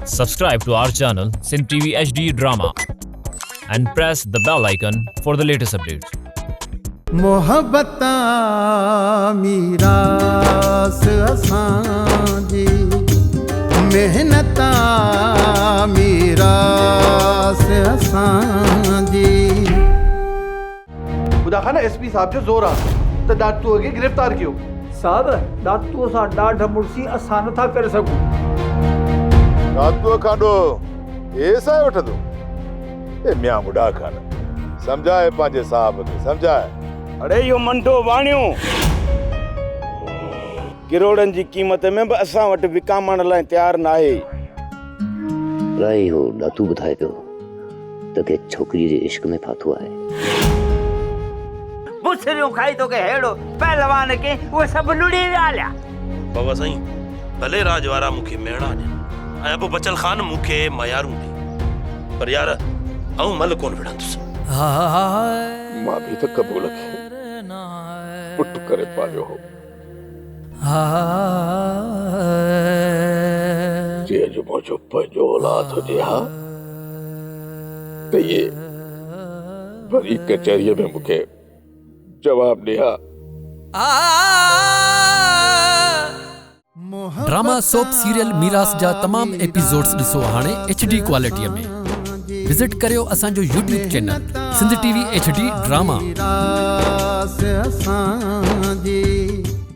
Subscribe to our channel Sindh TV HD Drama and press the bell icon for the latest updates. मोहब्बता मीरास असांजी मेहनता मीरास असांजी खुदा खाना SP साहब जो ज़ोर आहे त ॾाटूअ खे गिरफ़्तार कयो। साहब ॾाटूअ सां ॾाढ मुड़सी असां नथा करे सघूं। ॾाटूअ खां ॾो एसा वठंदो ए मियां बुढ़ा खान समझाए पंहिंजे साहब खे समझाए। अरे यो मंडो वाणियो किरोड़नि जी क़ीमत में बि असां वटि विकामण लाइ तयारु न आहे। राई हो ॾातू ॿुधाए पियो त के छोकिरीअ जे इश्क में फाथो आहे। बुसरियूं खाई तो के हेड़ो पहलवान के वो सब लुड़ी वाला बाबा साईं भले राज वारा मूंखे मेणा ॾियनि ऐं अबू बचल ख़ान मूंखे मयारूं ॾे पर यार आऊं मल कोन विढ़ंदुसि। मां बि त कबूल खे पुट करे पालियो हो जे अॼु मुंहिंजो पंहिंजो औलाद हुजे हा त ये वरी कचहरीअ में मूंखे जवाब ॾिया। ड्रामा सोप सीरियल मीरास जा तमाम एपिसोड्स ॾिसो हाणे HD क्वालिटीअ में। विजिट करियो असांजो YouTube channel Sindh TV HD drama.